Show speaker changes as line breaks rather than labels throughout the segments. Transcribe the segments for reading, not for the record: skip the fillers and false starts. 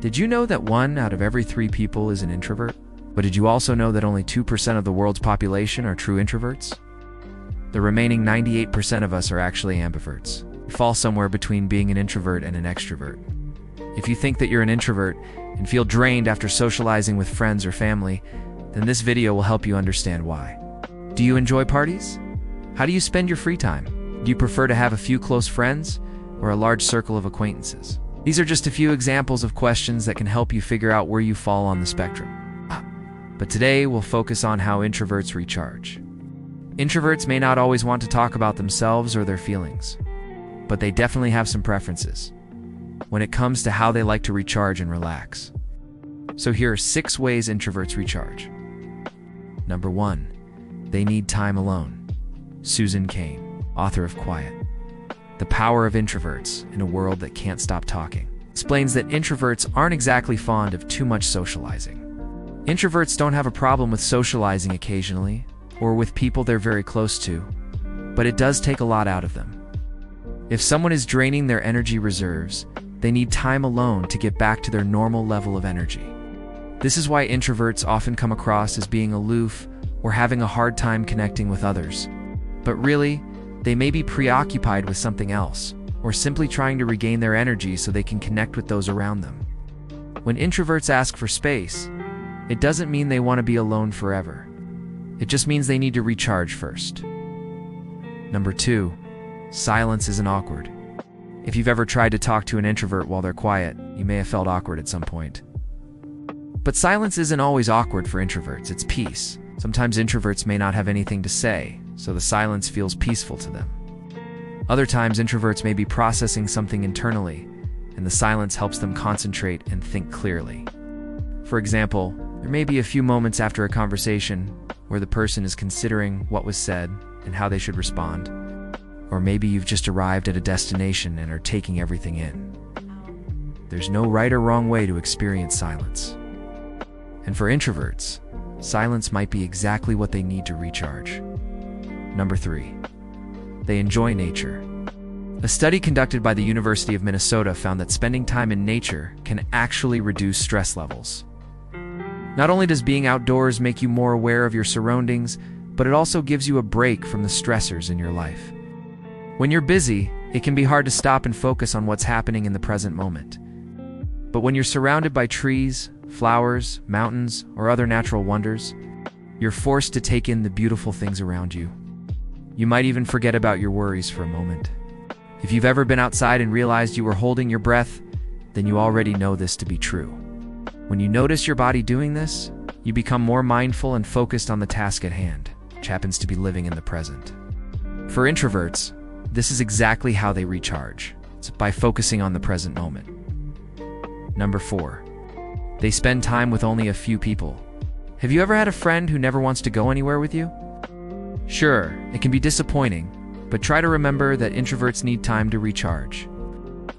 Did you know that 1 out of every 3 people is an introvert? But did you also know that only 2% of the world's population are true introverts? The remaining 98% of us are actually ambiverts. We fall somewhere between being an introvert and an extrovert. If you think that you're an introvert and feel drained after socializing with friends or family, then this video will help you understand why. Do you enjoy parties? How do you spend your free time? Do you prefer to have a few close friends or a large circle of acquaintances? These are just a few examples of questions that can help you figure out where you fall on the spectrum. But today we'll focus on how introverts recharge. Introverts may not always want to talk about themselves or their feelings, but they definitely have some preferences when it comes to how they like to recharge and relax. So here are 6 ways introverts recharge. Number 1, they need time alone. Susan Cain, author of Quiet, The Power of Introverts in a World That Can't Stop Talking, explains that introverts aren't exactly fond of too much socializing. Introverts don't have a problem with socializing occasionally, or with people they're very close to, but it does take a lot out of them. If someone is draining their energy reserves, they need time alone to get back to their normal level of energy. This is why introverts often come across as being aloof or having a hard time connecting with others. But really, they may be preoccupied with something else, or simply trying to regain their energy so they can connect with those around them. When introverts ask for space, it doesn't mean they want to be alone forever. It just means they need to recharge first. Number 2, silence isn't awkward. If you've ever tried to talk to an introvert while they're quiet, you may have felt awkward at some point. But silence isn't always awkward for introverts, it's peace. Sometimes introverts may not have anything to say, so the silence feels peaceful to them. Other times introverts may be processing something internally, and the silence helps them concentrate and think clearly. For example, there may be a few moments after a conversation where the person is considering what was said and how they should respond. Or maybe you've just arrived at a destination and are taking everything in. There's no right or wrong way to experience silence. And for introverts, silence might be exactly what they need to recharge. Number 3, they enjoy nature. A study conducted by the University of Minnesota found that spending time in nature can actually reduce stress levels. Not only does being outdoors make you more aware of your surroundings, but it also gives you a break from the stressors in your life. When you're busy, it can be hard to stop and focus on what's happening in the present moment. But when you're surrounded by trees, flowers, mountains, or other natural wonders, you're forced to take in the beautiful things around you. You might even forget about your worries for a moment. If you've ever been outside and realized you were holding your breath, then you already know this to be true. When you notice your body doing this, you become more mindful and focused on the task at hand, which happens to be living in the present. For introverts, this is exactly how they recharge. It's by focusing on the present moment. Number 4, they spend time with only a few people. Have you ever had a friend who never wants to go anywhere with you? Sure, it can be disappointing, but try to remember that introverts need time to recharge.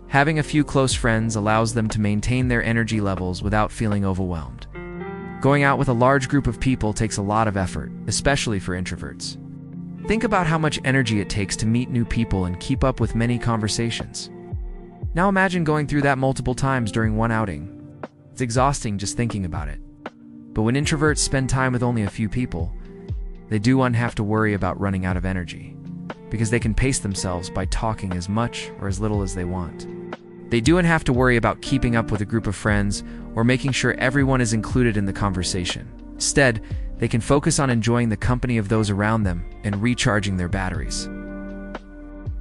Having a few close friends allows them to maintain their energy levels without feeling overwhelmed. Going out with a large group of people takes a lot of effort, especially for introverts. Think about how much energy it takes to meet new people and keep up with many conversations. Now imagine going through that multiple times during one outing. It's exhausting just thinking about it. But when introverts spend time with only a few people, they don't have to worry about running out of energy, because they can pace themselves by talking as much or as little as they want. They don't have to worry about keeping up with a group of friends or making sure everyone is included in the conversation. Instead, they can focus on enjoying the company of those around them and recharging their batteries.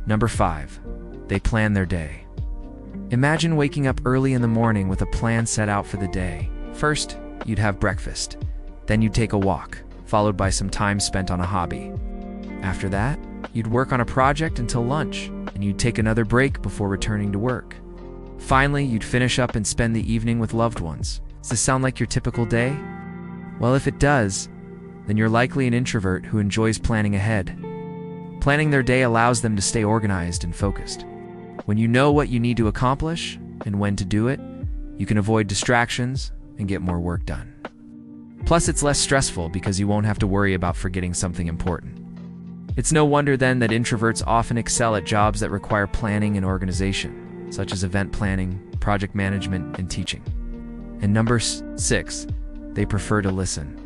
Number 5, they plan their day. Imagine waking up early in the morning with a plan set out for the day. First, you'd have breakfast. Then you'd take a walk, followed by some time spent on a hobby. After that, you'd work on a project until lunch, and you'd take another break before returning to work. Finally, you'd finish up and spend the evening with loved ones. Does this sound like your typical day? Well, if it does, then you're likely an introvert who enjoys planning ahead. Planning their day allows them to stay organized and focused. When you know what you need to accomplish and when to do it, you can avoid distractions and get more work done. Plus, it's less stressful because you won't have to worry about forgetting something important. It's no wonder then that introverts often excel at jobs that require planning and organization, such as event planning, project management, and teaching. And number 6, they prefer to listen.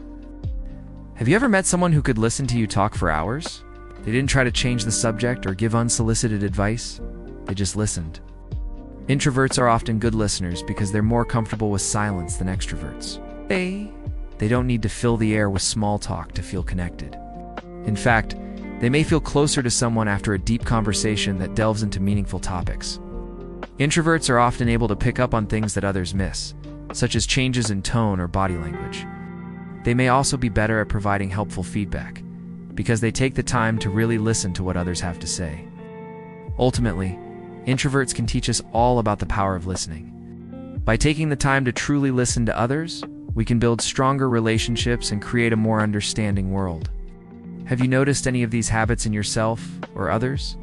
Have you ever met someone who could listen to you talk for hours? They didn't try to change the subject or give unsolicited advice. They just listened. Introverts are often good listeners because they're more comfortable with silence than extroverts. They don't need to fill the air with small talk to feel connected. In fact, they may feel closer to someone after a deep conversation that delves into meaningful topics. Introverts are often able to pick up on things that others miss, such as changes in tone or body language. They may also be better at providing helpful feedback, because they take the time to really listen to what others have to say. Ultimately, introverts can teach us all about the power of listening. By taking the time to truly listen to others, we can build stronger relationships and create a more understanding world. Have you noticed any of these habits in yourself or others?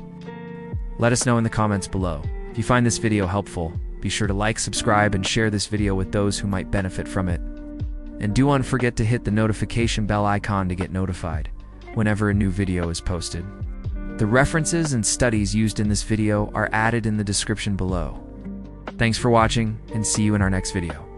Let us know in the comments below. If you find this video helpful, be sure to like, subscribe, and share this video with those who might benefit from it. And do not forget to hit the notification bell icon to get notified whenever a new video is posted. The references and studies used in this video are added in the description below. Thanks for watching, and see you in our next video.